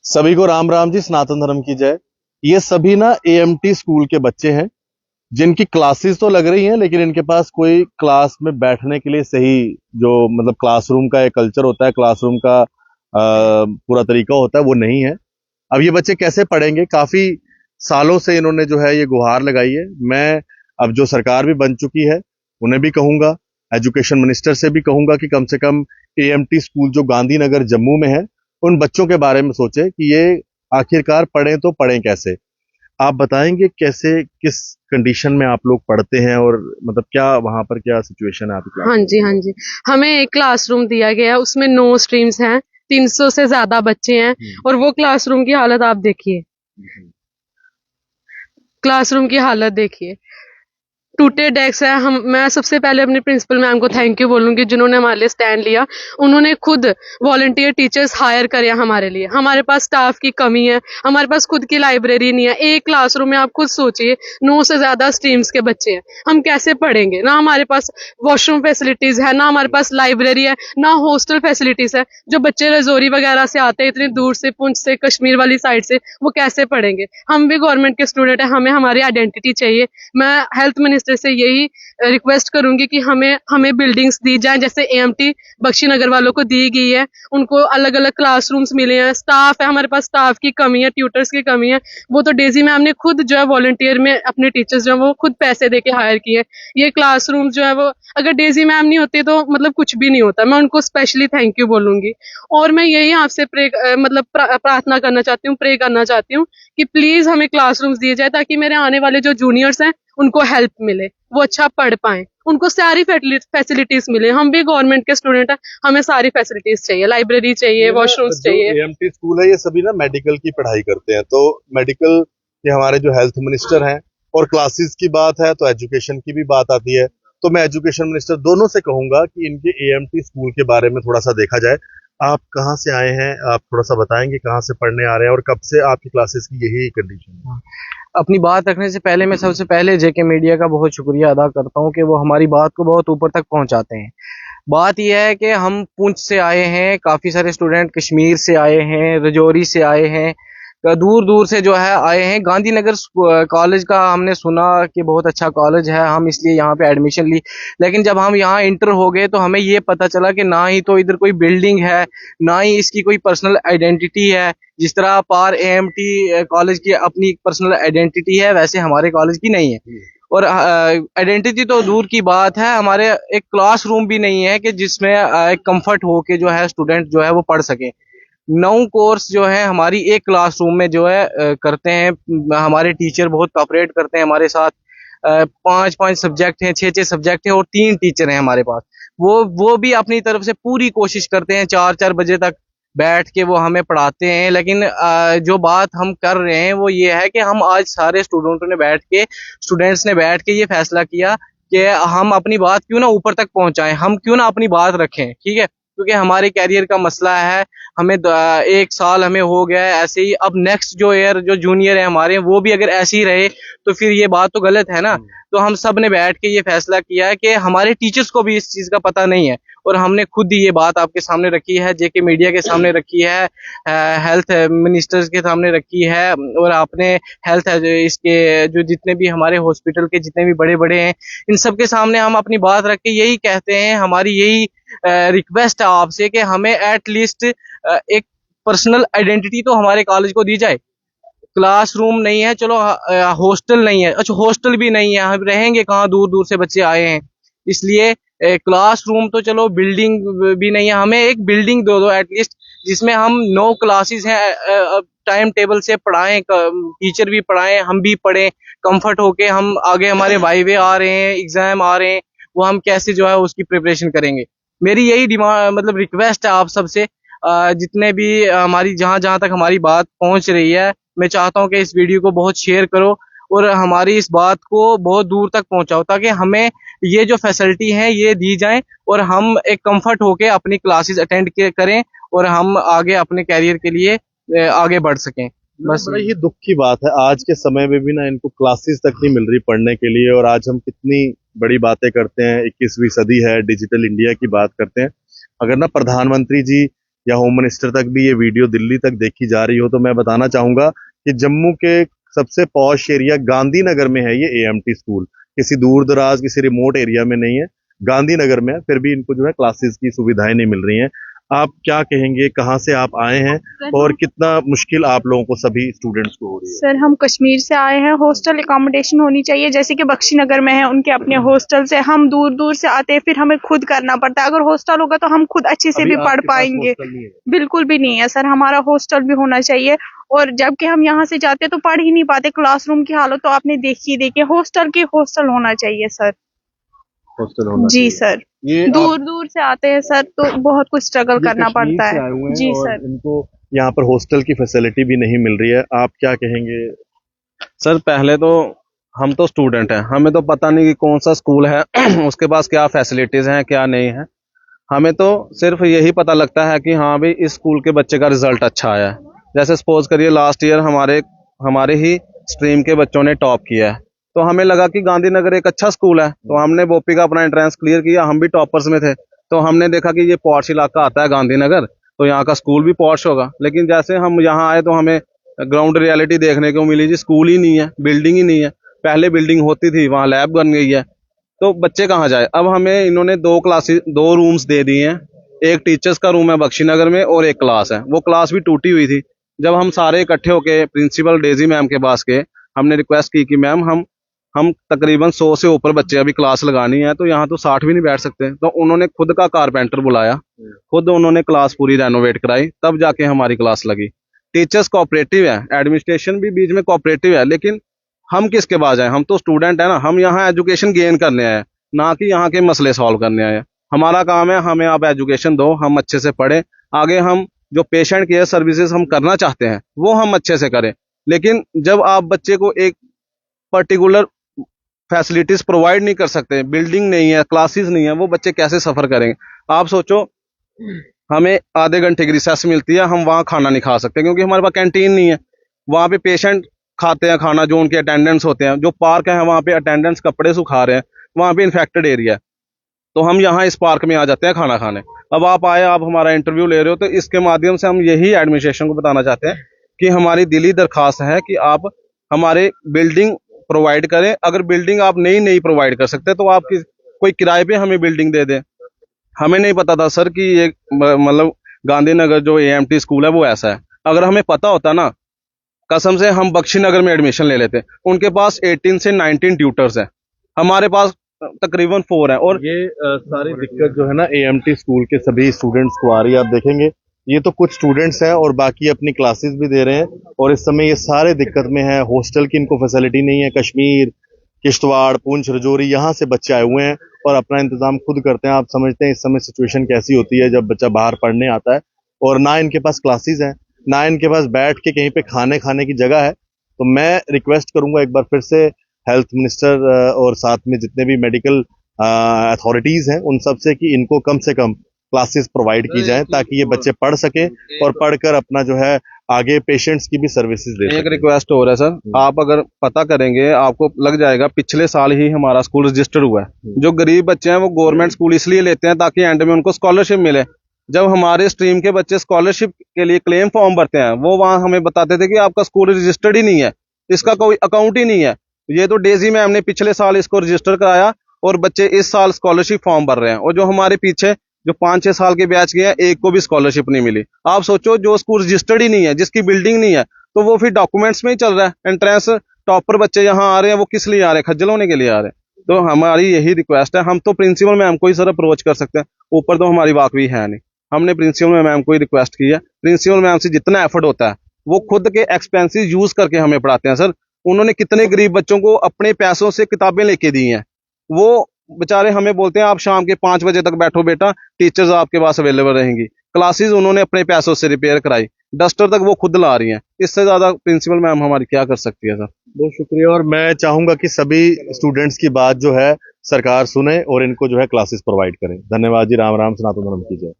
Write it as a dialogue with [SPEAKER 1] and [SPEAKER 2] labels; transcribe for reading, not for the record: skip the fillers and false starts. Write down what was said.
[SPEAKER 1] सभी को राम राम जी, सनातन धर्म की जय। ये सभी ना एएमटी स्कूल के बच्चे हैं जिनकी क्लासेस तो लग रही हैं, लेकिन इनके पास कोई क्लास में बैठने के लिए सही जो मतलब क्लासरूम का एक कल्चर होता है, क्लासरूम का पूरा तरीका होता है, वो नहीं है। अब ये बच्चे कैसे पढ़ेंगे? काफी सालों से इन्होंने जो है ये गुहार लगाई है। मैं अब जो सरकार भी बन चुकी है उन्हें भी कहूंगा, एजुकेशन मिनिस्टर से भी कहूंगा कि कम से कम एएमटी स्कूल जो गांधीनगर जम्मू में है उन बच्चों के बारे में सोचे कि ये आखिरकार पढ़ें तो पढ़ें कैसे। आप बताएंगे कैसे, किस कंडीशन में आप लोग पढ़ते हैं और मतलब क्या वहां पर क्या सिचुएशन है आपकी क्लास?
[SPEAKER 2] हाँ जी। हमें एक क्लासरूम दिया गया है, उसमें 9 स्ट्रीम्स हैं, 300 से ज्यादा बच्चे हैं। और वो क्लासरूम की हालत आप देखिए, क्लासरूम की हालत देखिए, टूटे डेस्क है। मैं सबसे पहले अपने प्रिंसिपल मैम को थैंक यू बोलूंगी जिन्होंने हमारे लिए स्टैंड लिया। उन्होंने खुद वॉलंटियर टीचर्स हायर करे हमारे लिए। हमारे पास स्टाफ की कमी है, हमारे पास खुद की लाइब्रेरी नहीं है। एक क्लासरूम में आप खुद सोचिए 9 से ज्यादा स्ट्रीम्स के बच्चे हैं, हम कैसे पढ़ेंगे? ना हमारे पास वॉशरूम फैसिलिटीज है, ना हमारे पास लाइब्रेरी है, ना हॉस्टल फैसिलिटीज है। जो बच्चे रजौरी वगैरह से आते हैं इतनी दूर से, पुंछ से, कश्मीर वाली साइड से, वो कैसे पढ़ेंगे? हम भी गवर्नमेंट के स्टूडेंट है, हमें हमारी आइडेंटिटी चाहिए। मैं हेल्थ मिनिस्टर से यही रिक्वेस्ट करूंगी कि हमें बिल्डिंग्स दी जाए, जैसे एएमटी बख्शीनगर वालों को दी गई है। उनको अलग अलग क्लासरूम्स मिले हैं, स्टाफ है, हमारे पास स्टाफ की कमी है, ट्यूटर्स की कमी है। वो तो डेजी मैम ने खुद जो है वॉलंटियर में अपने टीचर्स जो है वो खुद पैसे दे के हायर किए। ये क्लासरूम जो है वो अगर डेजी मैम नहीं होती तो मतलब कुछ भी नहीं होता। मैं उनको स्पेशली थैंक यू बोलूंगी। और मैं यही आपसे प्रार्थना करना चाहती हूँ, प्रे करना चाहती हूँ कि प्लीज हमें क्लासरूम्स दिए जाए ताकि मेरे आने वाले जो जूनियर्स हैं उनको हेल्प मिले, वो अच्छा पढ़ पाए, उनको सारी फैसिलिटीज मिले। हम भी गवर्नमेंट के स्टूडेंट हैं, हमें सारी फैसिलिटीज चाहिए, लाइब्रेरी चाहिए, वॉशरूम्स चाहिए।
[SPEAKER 1] एएमटी स्कूल है ये सभी ना मेडिकल की पढ़ाई करते हैं, तो मेडिकल के हमारे जो हेल्थ मिनिस्टर हैं, और क्लासेस की बात है तो एजुकेशन की भी बात आती है। तो मैं एजुकेशन मिनिस्टर दोनों से कहूंगा कि इनके एएमटी स्कूल के बारे में थोड़ा सा देखा जाए। आप कहाँ से आए हैं? आप थोड़ा सा बताएंगे कहाँ से पढ़ने आ रहे हैं और कब से आपकी क्लासेस की यही कंडीशन है?
[SPEAKER 3] अपनी बात रखने से पहले मैं सबसे पहले जेके मीडिया का बहुत शुक्रिया अदा करता हूं कि वो हमारी बात को बहुत ऊपर तक पहुंचाते हैं। बात यह है कि हम पुंछ से आए हैं, काफ़ी सारे स्टूडेंट कश्मीर से आए हैं, रजौरी से आए हैं, दूर दूर से जो है आए हैं। गांधीनगर कॉलेज का हमने सुना कि बहुत अच्छा कॉलेज है, हम इसलिए यहाँ पे एडमिशन ली। लेकिन जब हम यहाँ इंटर हो गए तो हमें ये पता चला कि ना ही तो इधर कोई बिल्डिंग है, ना ही इसकी कोई पर्सनल आइडेंटिटी है। जिस तरह पार एएमटी कॉलेज की अपनी पर्सनल आइडेंटिटी है, वैसे हमारे कॉलेज की नहीं है। और आइडेंटिटी तो दूर की बात है, हमारे एक क्लासरूम भी नहीं है कि जिसमें एक कंफर्ट हो के जो है स्टूडेंट जो है वो पढ़ सके। 9 कोर्स जो है हमारी एक क्लासरूम में जो है करते हैं। हमारे टीचर बहुत कोऑपरेट करते हैं हमारे साथ। 5-5 सब्जेक्ट हैं, 6-6 सब्जेक्ट हैं और 3 टीचर हैं हमारे पास। वो भी अपनी तरफ से पूरी कोशिश करते हैं, 4-4 बजे तक बैठ के वो हमें पढ़ाते हैं। लेकिन जो बात हम कर रहे हैं वो ये है कि हम आज सारे स्टूडेंट्स ने बैठ के ये फैसला किया कि हम अपनी बात क्यों ना ऊपर तक पहुंचाएं, हम क्यों ना अपनी बात रखें, ठीक है? क्योंकि हमारे कैरियर का मसला है। हमें 1 साल हमें हो गया है ऐसे ही। अब नेक्स्ट जो ईयर जो जूनियर है हमारे, वो भी अगर ऐसे ही रहे तो फिर ये बात तो गलत है ना। तो हम सब ने बैठ के ये फैसला किया है कि हमारे टीचर्स को भी इस चीज का पता नहीं है, और हमने खुद ही ये बात आपके सामने रखी है, जेके मीडिया के सामने रखी है, हेल्थ मिनिस्टर्स के सामने रखी है। और आपने हेल्थ इसके जो जितने भी हमारे हॉस्पिटल के जितने भी बड़े बड़े हैं, इन सब के सामने हम अपनी बात रख के यही कहते हैं, हमारी यही रिक्वेस्ट है आपसे कि हमें एटलीस्ट एक पर्सनल आइडेंटिटी तो हमारे कॉलेज को दी जाए। क्लासरूम नहीं है, चलो हॉस्टल नहीं है, अच्छा हॉस्टल भी नहीं है, हम रहेंगे कहाँ? दूर दूर से बच्चे आए हैं, इसलिए क्लासरूम तो चलो, बिल्डिंग भी नहीं है, हमें एक बिल्डिंग दो एटलीस्ट, जिसमें हम 9 क्लासेस हैं, टाइम टेबल से पढ़ाएं, टीचर भी पढ़ाएं, हम भी पढ़ें कंफर्ट होके। हम आगे हमारे वाइवे आ रहे हैं, एग्जाम आ रहे हैं, वो हम कैसे जो है उसकी प्रिपरेशन करेंगे। मेरी यही डिमांड मतलब रिक्वेस्ट है आप सबसे, जितने भी हमारी जहां जहां तक हमारी बात पहुंच रही है, मैं चाहता हूं कि इस वीडियो को बहुत शेयर करो और हमारी इस बात को बहुत दूर तक पहुंचाओ, ताकि हमें ये जो फैसिलिटी है ये दी जाए और हम एक कंफर्ट होके अपनी क्लासेस अटेंड करें और हम आगे अपने कैरियर के लिए आगे बढ़ सकें। बस
[SPEAKER 1] बड़ा ही दुख की बात है, आज के समय में भी ना इनको क्लासेस तक नहीं मिल रही पढ़ने के लिए। और आज हम कितनी बड़ी बातें करते हैं, 21वीं सदी है, डिजिटल इंडिया की बात करते हैं। अगर ना प्रधानमंत्री जी या होम मिनिस्टर तक भी ये वीडियो दिल्ली तक देखी जा रही हो, तो मैं बताना चाहूंगा कि जम्मू के सबसे पॉश एरिया गांधीनगर में है ये एएमटी स्कूल। किसी दूर दराज किसी रिमोट एरिया में नहीं है, गांधीनगर में है। फिर भी इनको जो है क्लासेस की सुविधाएं नहीं मिल रही हैं। आप क्या कहेंगे, कहाँ से आप आए हैं और कितना मुश्किल आप लोगों को सभी स्टूडेंट्स को हो रही है?
[SPEAKER 4] सर हम कश्मीर से आए हैं, हॉस्टल एकोमोडेशन होनी चाहिए, जैसे कि बख्शीनगर में है उनके अपने हॉस्टल्स है। हम दूर दूर से आते हैं, फिर हमें खुद करना पड़ता है। अगर हॉस्टल होगा तो हम खुद अच्छे से
[SPEAKER 1] अभी
[SPEAKER 4] भी पढ़
[SPEAKER 1] आपके पास
[SPEAKER 4] पाएंगे।
[SPEAKER 1] हॉस्टल नहीं है?
[SPEAKER 4] बिल्कुल भी नहीं है सर, हमारा हॉस्टल भी होना चाहिए। और जबकि हम यहाँ से जाते हैं तो पढ़ ही नहीं पाते, क्लासरूम की हालत तो आपने देखी। हॉस्टल होना चाहिए सर।
[SPEAKER 1] हॉस्टल होना
[SPEAKER 4] जी
[SPEAKER 1] चाहिए।
[SPEAKER 4] सर,
[SPEAKER 1] ये
[SPEAKER 4] दूर दूर से आते हैं सर, तो बहुत कुछ स्ट्रगल करना पड़ता है। जी
[SPEAKER 1] और
[SPEAKER 4] सर।
[SPEAKER 1] इनको यहाँ पर हॉस्टल की फैसिलिटी भी नहीं मिल रही है। आप क्या कहेंगे?
[SPEAKER 5] सर पहले तो हम तो स्टूडेंट हैं, हमें तो पता नहीं कि कौन सा स्कूल है उसके पास क्या फैसिलिटीज़ हैं क्या नहीं है। हमें तो सिर्फ यही पता लगता है कि हाँ भाई इस स्कूल के बच्चे का रिजल्ट अच्छा आया है। जैसे सपोज करिए लास्ट ईयर हमारे ही स्ट्रीम के बच्चों ने टॉप किया है, तो हमें लगा कि गांधीनगर एक अच्छा स्कूल है, तो हमने बोपी का अपना एंट्रेंस क्लियर किया, हम भी टॉपर्स में थे। तो हमने देखा कि ये पॉश इलाका आता है गांधीनगर, तो यहाँ का स्कूल भी पॉश होगा। लेकिन जैसे हम यहाँ आए तो हमें ग्राउंड रियलिटी देखने को मिली जी, स्कूल ही नहीं है, बिल्डिंग ही नहीं है। पहले बिल्डिंग होती थी, वहाँ लैब बन गई है, तो बच्चे कहाँ जाए। अब हमें इन्होंने दो रूम्स दे दिए हैं। एक टीचर्स का रूम है बख्शीनगर में और एक क्लास है, वो क्लास भी टूटी हुई थी। जब हम सारे इकट्ठे होके प्रिंसिपल डेजी मैम के पास गए, हमने रिक्वेस्ट की कि मैम हम तकरीबन 100 से ऊपर बच्चे अभी क्लास लगानी है, तो यहाँ तो 60 भी नहीं बैठ सकते। तो उन्होंने खुद का कारपेंटर बुलाया, खुद उन्होंने क्लास पूरी रेनोवेट कराई, तब जाके हमारी क्लास लगी। टीचर्स कोऑपरेटिव है, एडमिनिस्ट्रेशन भी बीच में कोऑपरेटिव है, लेकिन हम किसके पास आए? हम तो स्टूडेंट है ना, हम यहाँ एजुकेशन गेन करने आए, ना कि यहाँ के मसले सॉल्व करने आए। हमारा काम है, हमें आप एजुकेशन दो, हम अच्छे से पढ़ें, आगे हम जो पेशेंट केयर सर्विसेज हम करना चाहते हैं वो हम अच्छे से करें। लेकिन जब आप बच्चे को एक पर्टिकुलर फैसिलिटीज प्रोवाइड नहीं कर सकते, बिल्डिंग नहीं है, क्लासेस नहीं है, वो बच्चे कैसे सफर करेंगे? आप सोचो, हमें आधे घंटे की रिसेस मिलती है, हम वहाँ खाना नहीं खा सकते क्योंकि हमारे पास कैंटीन नहीं है। वहाँ पे पेशेंट खाते हैं खाना जो उनके अटेंडेंट्स होते हैं, जो पार्क है वहाँ पे अटेंडेंट्स कपड़े सुखा रहे हैं, वहाँ पे इन्फेक्टेड एरिया है, तो हम यहाँ इस पार्क में आ जाते हैं खाना खाने। अब आप आए, आप हमारा इंटरव्यू ले रहे हो, तो इसके माध्यम से हम यही एडमिनिस्ट्रेशन को बताना चाहते हैं कि हमारी दिली दरखास्त है कि आप हमारे बिल्डिंग प्रोवाइड करें। अगर बिल्डिंग आप नहीं प्रोवाइड कर सकते तो आप कोई किराए पे हमें बिल्डिंग दे दें। हमें नहीं पता था सर कि ये मतलब गांधीनगर जो एएमटी स्कूल है वो ऐसा है। अगर हमें पता होता ना, कसम से हम बख्शीनगर में एडमिशन ले लेते। उनके पास 18 से 19 ट्यूटर्स हैं, हमारे पास तकरीबन 4 हैं। और
[SPEAKER 1] ये सारी दिक्कत जो है ना एएमटी स्कूल के सभी स्टूडेंट्स को आ रही है। आप देखेंगे ये तो कुछ स्टूडेंट्स हैं और बाकी अपनी क्लासेस भी दे रहे हैं, और इस समय ये सारे दिक्कत में है। हॉस्टल की इनको फैसिलिटी नहीं है। कश्मीर, किश्तवाड़, पुंछ, रजौरी यहाँ से बच्चे आए हुए हैं और अपना इंतजाम खुद करते हैं। आप समझते हैं इस समय सिचुएशन कैसी होती है जब बच्चा बाहर पढ़ने आता है और ना इनके पास क्लासेस हैं, ना इनके पास बैठ के कहीं पे खाने की जगह है। तो मैं रिक्वेस्ट करूंगा एक बार फिर से हेल्थ मिनिस्टर और साथ में जितने भी मेडिकल अथॉरिटीज हैं उन सब से इनको कम से कम क्लासेस प्रोवाइड की जाए ताकि ये बच्चे पढ़ सके और पढ़कर अपना जो है आगे पेशेंट्स की भी सर्विसेज दे सके।
[SPEAKER 5] एक रिक्वेस्ट हो रहा है सर, आप अगर पता करेंगे आपको लग जाएगा, पिछले साल ही हमारा स्कूल रजिस्टर हुआ है। जो गरीब बच्चे हैं वो गवर्नमेंट स्कूल इसलिए लेते हैं ताकि एंड में उनको स्कॉलरशिप मिले। जब हमारे स्ट्रीम के बच्चे स्कॉलरशिप के लिए क्लेम फॉर्म भरते हैं, वो वहाँ हमें बताते थे कि आपका स्कूल रजिस्टर्ड ही नहीं है, इसका कोई अकाउंट ही नहीं है। ये तो डेजी मैम ने पिछले साल इसको रजिस्टर कराया और बच्चे इस साल स्कॉलरशिप फॉर्म भर रहे हैं। और जो हमारे पीछे जो 5-6 साल के बैच गए हैं, एक को भी स्कॉलरशिप नहीं मिली। आप सोचो, जो स्कूल रजिस्टर्ड ही नहीं है, जिसकी बिल्डिंग नहीं है, तो वो फिर डॉक्यूमेंट्स में ही चल रहा है। एंट्रेंस टॉपर बच्चे यहाँ आ रहे हैं, वो किस लिए आ रहे हैं? खज्जल होने के लिए आ रहे हैं। तो हमारी यही रिक्वेस्ट है, हम तो प्रिंसिपल मैम को ही सर अप्रोच कर सकते हैं, ऊपर तो हमारी वाकवी है नहीं। हमने प्रिंसिपल मैम को ही रिक्वेस्ट की है। प्रिंसिपल मैम से जितना एफर्ट होता है वो खुद के एक्सपेंसेस यूज करके हमें पढ़ाते हैं सर। उन्होंने कितने गरीब बच्चों को अपने पैसों से किताबें लेके दी हैं। वो बेचारे हमें बोलते हैं आप शाम के 5 बजे तक बैठो बेटा, टीचर्स आपके पास अवेलेबल रहेंगी। क्लासेस उन्होंने अपने पैसों से रिपेयर कराई, डस्टर तक वो खुद ला रही हैं। इससे ज्यादा प्रिंसिपल मैम हमारी क्या कर सकती है सर?
[SPEAKER 1] बहुत शुक्रिया। और मैं चाहूंगा कि सभी स्टूडेंट्स की बात जो है सरकार सुने और इनको जो है क्लासेस प्रोवाइड करें। धन्यवाद जी। राम राम, सनातन धर्म की जय।